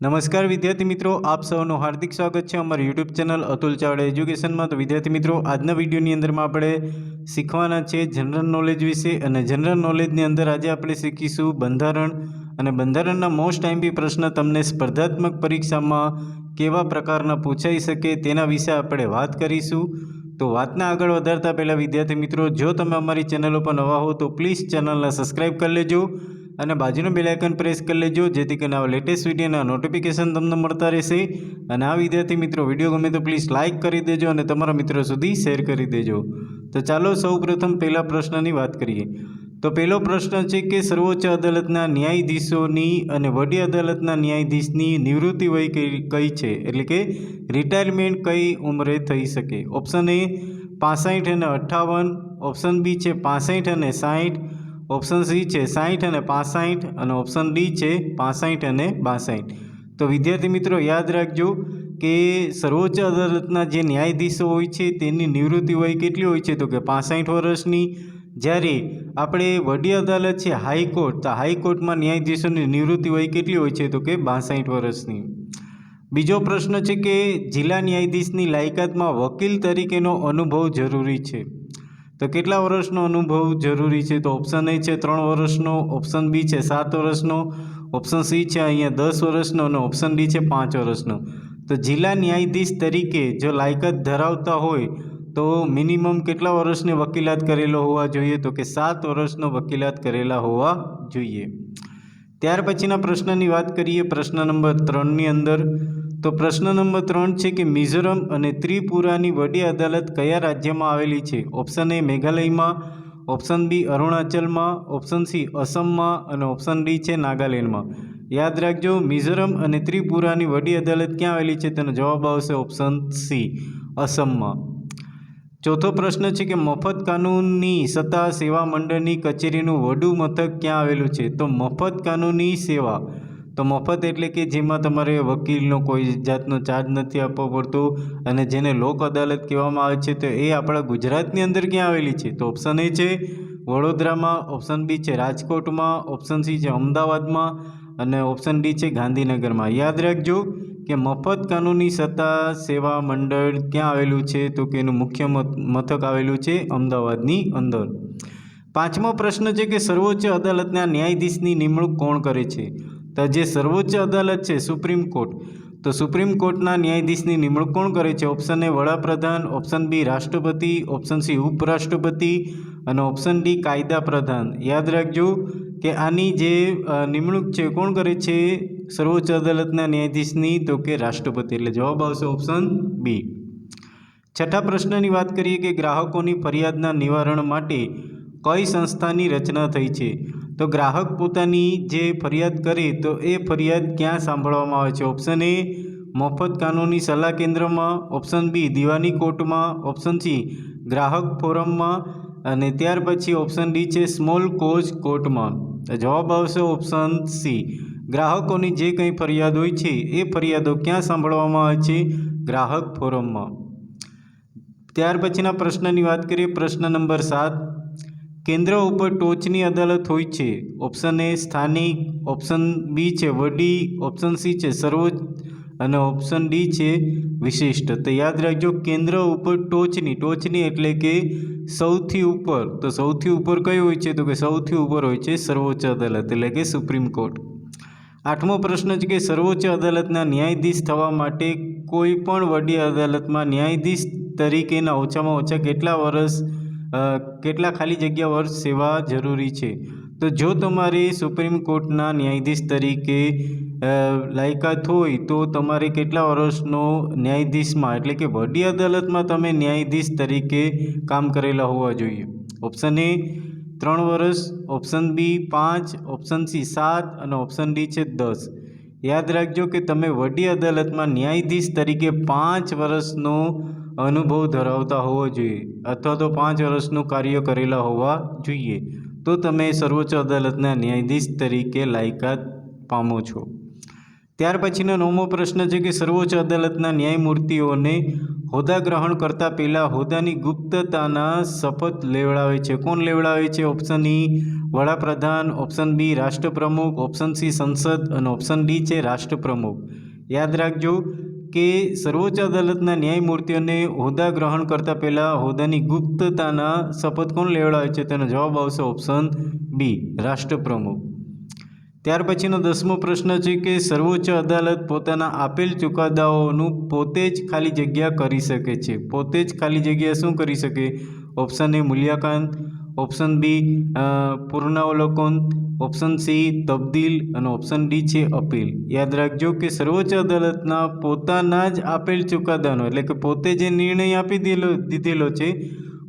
નમસ્કાર વિદ્યાર્થી મિત્રો, આપ સૌનું હાર્દિક સ્વાગત છે અમારી યુટ્યુબ ચેનલ અતુલ ચાવડા એજ્યુકેશનમાં। તો વિદ્યાર્થી મિત્રો, આજના વિડીયોની અંદરમાં આપણે શીખવાના છે જનરલ નોલેજ વિશે। અને જનરલ નોલેજની અંદર આજે આપણે શીખીશું બંધારણ અને બંધારણના મોસ્ટ આઈએમપી પ્રશ્ન તમને સ્પર્ધાત્મક પરીક્ષામાં કેવા પ્રકારના પૂછાઈ શકે તેના વિશે આપણે વાત કરીશું। તો વાતને આગળ વધારતા પહેલાં વિદ્યાર્થી મિત્રો, જો તમે અમારી ચેનલ ઉપર નવા હો તો પ્લીઝ ચેનલને સબસ્ક્રાઈબ કરી લેજો અને બાજુનું બેલ આઇકન પ્રેસ કરી લેજો, જેથી કરીને આવા લેટેસ્ટ વિડીયોના નોટિફિકેશન તમને મળતા રહેશે। અને આ વિદ્યાર્થી મિત્રો, વિડીયો ગમે તો પ્લીઝ લાઇક કરી દેજો અને તમારા મિત્રો સુધી શેર કરી દેજો। તો ચાલો સૌપ્રથમ પહેલા પ્રશ્નની વાત કરીએ। તો પહેલો પ્રશ્ન છે કે સર્વોચ્ચ અદાલતના ન્યાયાધીશોની અને વડી અદાલતના ન્યાયાધીશની નિવૃત્તિ વય કઈ છે, એટલે કે રિટાયરમેન્ટ કઈ ઉંમરે થઈ શકે? ઓપ્શન એ 65 અને 58, ઓપ્શન બી છે 65 અને 60, ઓપ્શન સી છે 60 અને 65 અને ઓપ્શન ડી છે 65 અને 62। તો વિદ્યાર્થી મિત્રો યાદ રાખજો કે સર્વોચ્ચ અદાલતના જે ન્યાયાધીશો હોય છે તેની નિવૃત્તિ વય કેટલી હોય છે? તો કે 65 વર્ષની। જ્યારે આપણે વડી અદાલત છે હાઈકોર્ટ, તો હાઈકોર્ટમાં ન્યાયાધીશોની નિવૃત્તિ વય કેટલી હોય છે? તો કે 62 વર્ષની। બીજો પ્રશ્ન છે કે જિલ્લા ન્યાયાધીશની લાયકાતમાં વકીલ તરીકેનો અનુભવ જરૂરી છે? તો કેટલા વર્ષનો અનુભવ જરૂરી છે? તો ઓપ્શન એ છે 3 વર્ષનો, ઓપ્શન બી છે 7 વર્ષનો, ઓપ્શન સી છે અહીંયા 10 વર્ષનો અને ઓપ્શન ડી છે 5 વર્ષનો। તો જિલ્લા ન્યાયાધીશ તરીકે જો લાયકાત ધરાવતા હોય તો મિનિમમ કેટલા વર્ષની વકીલાત કરેલો હોવા જોઈએ? તો કે 7 વર્ષનો વકીલાત કરેલા હોવા જોઈએ। ત્યાર પછીના પ્રશ્નની વાત કરીએ, પ્રશ્ન નંબર 3ની અંદર। તો પ્રશ્ન નંબર 3 છે કે મિઝોરમ અને ત્રિપુરાની વડી અદાલત કયા રાજ્યમાં આવેલી છે? ઓપ્શન એ મેઘાલયમાં, ઓપ્શન બી અરુણાચલમાં, ઓપ્શન સી અસમમાં અને ઓપ્શન ડી છે નાગાલેન્ડમાં। યાદ રાખજો, મિઝોરમ અને ત્રિપુરાની વડી અદાલત ક્યાં આવેલી છે? તેનો જવાબ આવશે ઓપ્શન સી, અસમમાં। ચોથો પ્રશ્ન છે કે મફત કાનૂની સત્તા સેવા મંડળની કચેરીનું વડું મથક ક્યાં આવેલું છે? તો મફત કાનૂની સેવા, તો મફત એટલે કે જેમાં તમારે વકીલનો કોઈ જાતનો ચાર્જ નથી આપવો પડતો અને જેને લોક અદાલત કહેવામાં આવે છે, તો એ આપણા ગુજરાતની અંદર ક્યાં આવેલી છે? તો ઓપ્શન એ છે વડોદરામાં, ઓપ્શન બી છે રાજકોટમાં, ઓપ્શન સી છે અમદાવાદમાં અને ઓપ્શન ડી છે ગાંધીનગરમાં। યાદ રાખજો કે મફત કાનૂની સત્તા સેવા મંડળ ક્યાં આવેલું છે? તો કે એનું મુખ્ય મથક આવેલું છે અમદાવાદની અંદર। પાંચમો પ્રશ્ન છે કે સર્વોચ્ચ અદાલતના ન્યાયાધીશની નિમણૂક કોણ કરે છે? તો જે સર્વોચ્ચ અદાલત છે સુપ્રીમ કોર્ટ, તો સુપ્રીમ કોર્ટના ન્યાયાધીશની નિમણૂક કોણ કરે છે? ઓપ્શન એ વડાપ્રધાન, ઓપ્શન બી રાષ્ટ્રપતિ, ઓપ્શન સી ઉપરાષ્ટ્રપતિ અને ઓપ્શન ડી કાયદા પ્રધાન। યાદ રાખજો કે આની જે નિમણૂક છે કોણ કરે છે સર્વોચ્ચ અદાલતના ન્યાયાધીશની? તો કે રાષ્ટ્રપતિ, એટલે જવાબ આવશે ઓપ્શન બી। છઠ્ઠા પ્રશ્નની વાત કરીએ કે ગ્રાહકોની ફરિયાદના નિવારણ માટે કઈ સંસ્થાની રચના થઈ છે? તો ગ્રાહક પોતાની જે ફરિયાદ કરે તો એ ફરિયાદ ક્યાં સાંભળવામાં આવે છે? ઓપ્શન એ મફત કાનૂની સલાહ કેન્દ્રમાં, ઓપ્શન બી દીવાની કોર્ટમાં, ઓપ્શન સી ગ્રાહક ફોરમમાં અને ત્યાર પછી ઓપ્શન ડી છે સ્મોલ કોઝ કોર્ટમાં। જવાબ આવશે ઓપ્શન સી, ગ્રાહકોની જે કંઈ ફરિયાદ હોય છે એ ફરિયાદો ક્યાં સાંભળવામાં આવે છે? ગ્રાહક ફોરમમાં। ત્યાર પછીના પ્રશ્નની વાત કરીએ, પ્રશ્ન નંબર 7, કેન્દ્ર ઉપર ટોચની અદાલત હોય છે? ઓપ્શન એ સ્થાનિક, ઓપ્શન બી છે વડી, ઓપ્શન સી છે સર્વોચ્ચ અને ઓપ્શન ડી છે વિશિષ્ટ। તો યાદ રાખજો કેન્દ્ર ઉપર ટોચની એટલે કે સૌથી ઉપર, તો સૌથી ઉપર કઈ હોય છે? તો કે સૌથી ઉપર હોય છે સર્વોચ્ચ અદાલત એટલે કે સુપ્રીમ કોર્ટ। આઠમો પ્રશ્ન છે કે સર્વોચ્ચ અદાલતના ન્યાયાધીશ થવા માટે કોઈ પણ વડી અદાલતમાં ન્યાયાધીશ તરીકેના ઓછામાં ઓછા કેટલા ખાલી જગ્યા વર્ષ સેવા જરૂરી છે? તો જો તમારે સુપ્રીમ કોર્ટના ન્યાયાધીશ તરીકે લાયકાત હોય તો તમારે કેટલા વર્ષનો ન્યાયાધીશમાં એટલે કે વડી અદાલતમાં તમે ન્યાયાધીશ તરીકે કામ કરેલા હોવા જોઈએ? ઓપ્શન એ 3 વર્ષ, ઓપ્શન બી 5, ઓપ્શન સી 7 અને ઓપ્શન ડી છે 10। યાદ રાખજો કે તમે વડી અદાલતમાં ન્યાયાધીશ તરીકે 5 વર્ષનો અનુભવ ધરાવતા હોવો જોઈએ અથવા તો 5 વર્ષનું કાર્ય કરેલા હોવા જોઈએ, તો તમે સર્વોચ્ચ અદાલતના ન્યાયાધીશ તરીકે લાયકાત પામો છો। ત્યાર પછીનો 9મો પ્રશ્ન છે કે સર્વોચ્ચ અદાલતના ન્યાયમૂર્તિઓને હોદ્દા ગ્રહણ કરતાં પહેલાં હોદ્દાની ગુપ્તતાના શપથ લેવડાવે છે. કોણ લેવડાવે છે? ઓપ્શન ઈ વડાપ્રધાન, ઓપ્શન બી રાષ્ટ્રપ્રમુખ, ઓપ્શન સી સંસદ અને ઓપ્શન ડી છે રાષ્ટ્રપ્રમુખ. યાદ રાખજો કે સર્વોચ્ચ અદાલતના ન્યાયમૂર્તિઓને હોદ્દા ગ્રહણ કરતાં પહેલાં હોદ્દાની ગુપ્તતાના શપથ કોણ લેવડાવે છે? તેનો જવાબ આવશે ઓપ્શન બી રાષ્ટ્રપ્રમુખ. ત્યાર પછીનો 10મો પ્રશ્ન છે કે સર્વોચ્ચ અદાલત પોતાના આપેલ ચુકાદાઓનું પોતે જ ખાલી જગ્યા કરી શકે છે. પોતે જ ખાલી જગ્યા શું કરી શકે? ઓપ્શન એ મૂલ્યાંકન, ઓપ્શન બી પુનરાવલોકન, ઓપ્શન સી તબદીલ અને ઓપ્શન ડી છે અપીલ. યાદ રાખજો કે સર્વોચ્ચ અદાલતના પોતાના જ આપેલ ચુકાદાનો એટલે કે પોતે જે નિર્ણય આપી દીધેલો છે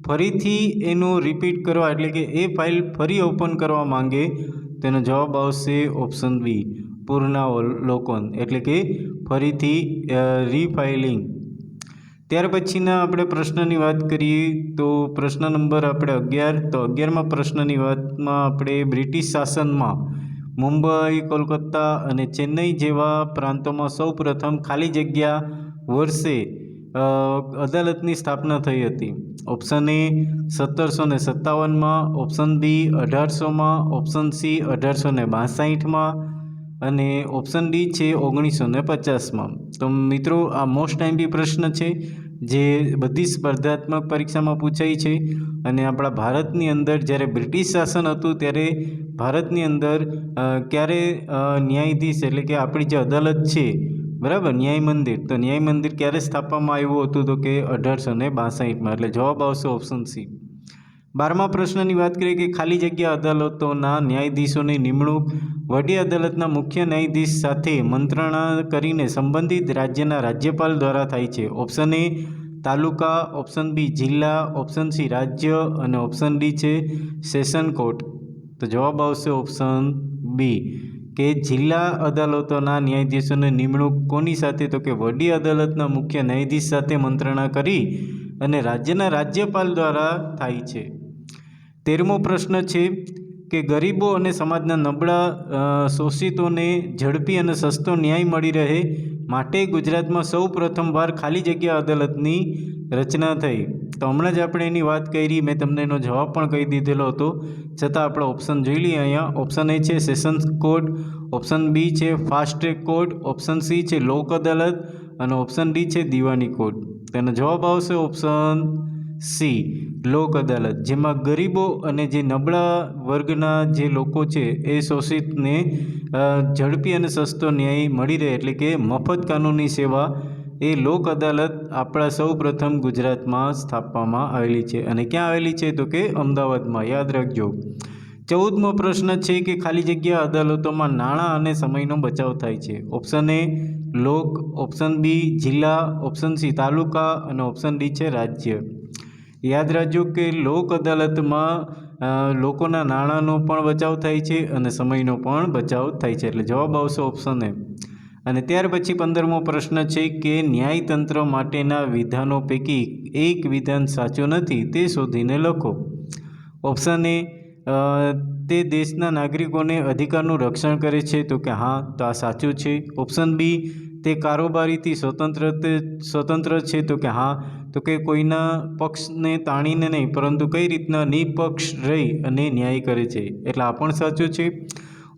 ફરીથી એનું રિપીટ કરવા એટલે કે એ ફાઇલ ફરી ઓપન કરવા માંગે તેનો જવાબ આવશે ઓપ્શન બી પુનરાવલોકન એટલે કે ફરીથી રીફાઇલિંગ. ત્યાર પછીના આપણે પ્રશ્નની વાત કરીએ તો પ્રશ્ન નંબર આપણે 11. તો 11મા પ્રશ્નની વાતમાં આપણે બ્રિટિશ શાસનમાં મુંબઈ, કોલકાતા અને ચેન્નઈ જેવા પ્રાંતોમાં સૌ પ્રથમ ખાલી જગ્યા વર્ષે અદાલતની સ્થાપના થઈ હતી. ઓપ્શન એ 1757માં, ઓપ્શન બી 1800માં, ઓપ્શન સી 1862માં અને ઓપ્શન ડી છે 1950માં. તો મિત્રો આ મોસ્ટ આઈએમપી પ્રશ્ન છે જે બધી સ્પર્ધાત્મક પરીક્ષામાં પૂછાય છે અને આપણા ભારતની અંદર જ્યારે બ્રિટિશ શાસન હતું ત્યારે ભારતની અંદર ક્યારે ન્યાયાધીશ એટલે કે આપણી જે અદાલત છે બરાબર ન્યાય મંદિર, તો ન્યાય મંદિર ક્યારે સ્થાપવામાં આવ્યું હતું? તો કે 1862માં. એટલે જવાબ આવશે ઓપ્શન સી. 12મા પ્રશ્નની વાત કરીએ કે ખાલી જગ્યા અદાલતોના ન્યાયાધીશોની નિમણૂક વડી અદાલતના મુખ્ય ન્યાયાધીશ સાથે મંત્રણા કરીને સંબંધિત રાજ્યના રાજ્યપાલ દ્વારા થાય છે. ઓપ્શન એ તાલુકા, ઓપ્શન બી જિલ્લા, ઓપ્શન સી રાજ્ય અને ઓપ્શન ડી છે સેશન કોર્ટ. તો જવાબ આવશે ઓપ્શન બી કે જિલ્લા અદાલતોના ન્યાયાધીશોની નિમણૂક કોની સાથે? તો કે વડી અદાલતના મુખ્ય ન્યાયાધીશ સાથે મંત્રણા કરી અને રાજ્યના રાજ્યપાલ દ્વારા થાય છે. 13મો પ્રશ્ન છે કે ગરીબો અને સમાજના નબળા શોષિતોને ઝડપી અને સસ્તો ન્યાય મળી રહે માટે ગુજરાતમાં સૌ પ્રથમવાર ખાલી જગ્યા અદાલતની રચના થઈ. તો હમણાં જ આપણે એની વાત કરી, મેં તમને એનો જવાબ પણ કહી દીધેલો હતો, છતાં આપણે ઓપ્શન જોઈ લઈએ અહીંયા. ઓપ્શન એ છે સેશન્સ કોર્ટ, ઓપ્શન બી છે fast track court, option C છે લોક અદાલત અને ઓપ્શન ડી છે દીવાની કોર્ટ. તેનો જવાબ આવશે ઓપ્શન સી લોક અદાલત, જેમાં ગરીબો અને જે નબળા વર્ગના જે લોકો છે એ શોષિતને ઝડપી અને સસ્તો ન્યાય મળી રહે એટલે કે મફત કાનૂની સેવા એ લોક અદાલત આપણા સૌ પ્રથમ ગુજરાતમાં સ્થાપવામાં આવેલી છે. અને ક્યાં આવેલી છે? તો કે અમદાવાદમાં. યાદ રાખજો. 14મો પ્રશ્ન છે કે ખાલી જગ્યા અદાલતોમાં નાણાં અને સમયનો બચાવ થાય છે. ઓપ્શન એ લોક, ઓપ્શન બી જિલ્લા, ઓપ્શન સી તાલુકા અને ઓપ્શન ડી છે રાજ્ય. યાદ રાખજો કે લોક અદાલતમાં લોકોના નાણાંનો પણ બચાવ થાય છે અને સમયનો પણ બચાવ થાય છે. એટલે જવાબ આવશે ઓપ્શન એ. અને ત્યાર પછી 15મો પ્રશ્ન છે કે ન્યાયતંત્ર માટેના વિધાનો પૈકી એક વિધાન સાચું નથી તે શોધીને લખો. ઓપ્શન એ તે દેશના નાગરિકોને અધિકારનું રક્ષણ કરે છે. તો કે હા, તો આ સાચું છે. ઓપ્શન બી તે કારોબારીથી સ્વતંત્ર છે. તો કે હા, તો કે કોઈના પક્ષને તાણીને નહીં પરંતુ કઈ રીતના નિપક્ષ રહી અને ન્યાય કરે છે. એટલે આ પણ સાચું છે.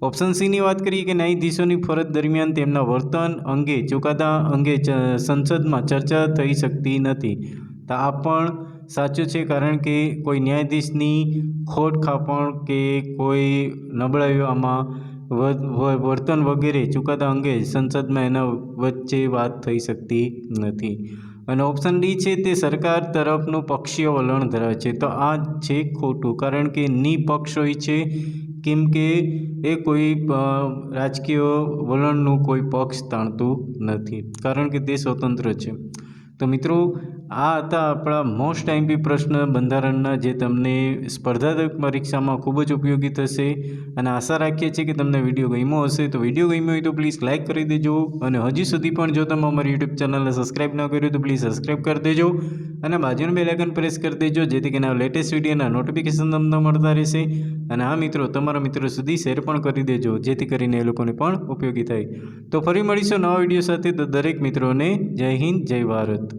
ઓપ્શન સીની વાત કરીએ કે ન્યાયાધીશોની ફરજ દરમિયાન તેમના વર્તન અંગે ચુકાદા અંગે સંસદમાં ચર્ચા થઈ શકતી નથી. તો આ પણ સાચું છે, કારણ કે કોઈ ન્યાયાધીશની ખોટ ખાપણ કે કોઈ નબળાઈઓ આમાં વર્તન વગેરે ચુકાદા અંગે સંસદમાં એના વચ્ચે વાત થઈ શકતી નથી. અને ઓપ્શન ડી છે તે સરકાર તરફનું પક્ષીય વલણ ધરાવે છે. તો આ છે ખોટું, કારણ કે નિપક્ષ હોય છે, કેમ કે એ કોઈ રાજકીય વલણનું કોઈ પક્ષ તાણતું નથી, કારણ કે તે સ્વતંત્ર છે. તો તો મિત્રો આ હતા આપણા મોસ્ટ આઈએમપી પ્રશ્ન બંધારણના, જે તમને સ્પર્ધાત્મક પરીક્ષામાં ખૂબ જ ઉપયોગી થશે. અને આશા રાખીએ છીએ કે તમને વિડીયો ગમ્યો હશે. તો વિડીયો ગમ્યો હોય તો પ્લીઝ લાઇક કરી દેજો, અને હજી સુધી પણ જો તમે અમારી યુટ્યુબ ચેનલને સબસ્ક્રાઈબ ન કર્યું તો પ્લીઝ સબસ્ક્રાઈબ કરી દેજો, અને બાજુનું બેલ આઇકન પ્રેસ કરી દેજો, જેથી કરીને લેટેસ્ટ વિડીયોના નોટિફિકેશન તમને મળતા રહેશે. અને આ મિત્રો તમારા મિત્રો સુધી શેર પણ કરી દેજો, જેથી કરીને એ લોકોને પણ ઉપયોગી થાય. તો ફરી મળીશું નવા વિડીયો સાથે. તો દરેક મિત્રોને જય હિન્દ, જય ભારત.